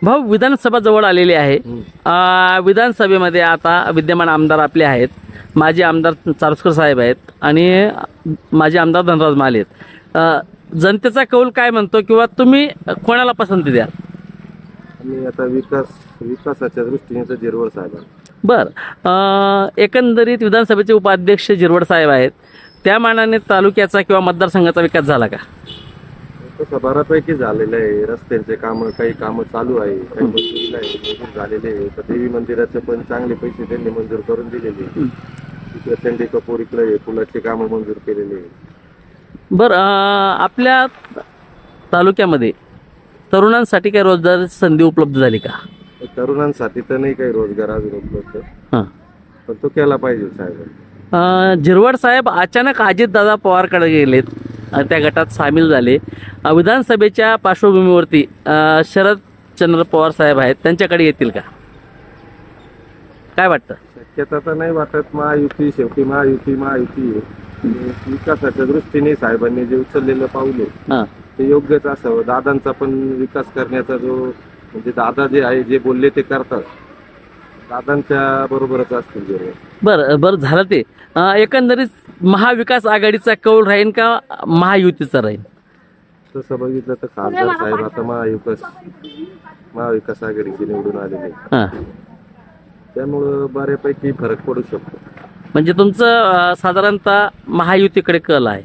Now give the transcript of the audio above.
भाऊ, विधानसभा जवळ आलेली आहे. विधानसभेमध्ये आता विद्यमान आमदार आपले आहेत, माजी आमदार चारोस्कर साहेब आहेत आणि माजी आमदार धनराज माले आहेत. जनतेचा कौल काय म्हणतो किंवा तुम्ही कोणाला पसंती द्याल? आणि आता विकासाच्या दृष्टीने तर जिरवळ साहेब. बर, एकंदरीत विधानसभेचे उपाध्यक्ष जिरवड साहेब आहेत, त्या मानाने तालुक्याचा किंवा मतदारसंघाचा विकास झाला का? तसं बऱ्यापैकी झालेलं आहे. रस्त्यांचे कामं, काही कामं चालू आहे, काही मंजुरीला आहे, मंजूर झालेले आहे. तर देवी मंदिराचे पण चांगले पैसे त्यांनी मंजूर करून दिलेले. इकडे चंडी कपूर इकडे पुलाचे कामं मंजूर केलेले आहे. बरं, आपल्या तालुक्यामध्ये तरुणांसाठी काही रोजगार संधी उपलब्ध झाली का? तरुणांसाठी तर नाही काही रोजगार अजून उपलब्ध, हां, पण तो केला पाहिजे साहेब. जिरवड साहेब अचानक अजितदादा पवारकडे गेलेत, त्या गटात सामील झाले. विधानसभेच्या पार्श्वभूमीवरती शरदचंद्र पवार साहेब आहेत, त्यांच्याकडे येतील का? काय वाटतं? शक्यता तर नाही वाटत. महायुती शेवटी महायुती आहे. विकासाच्या दृष्टीने साहेबांनी जे उचललेलं पाऊल आहे ते योग्यच असावं. दादांचा पण विकास करण्याचा जो, म्हणजे दादा जे आहे जे बोलले ते करतात, दादांच्या बरोबरच असतील. बरं झालं ते. एकंदरीत महाविकास आघाडीचा कौल राहील का महायुतीचा राहील? तसं बघितलं तर खासदार साहेब आता महाविकास आघाडीचे निवडून आलेले, त्यामुळं बऱ्यापैकी फरक पडू शकतो. म्हणजे तुमचं साधारणतः महायुतीकडे कल आहे?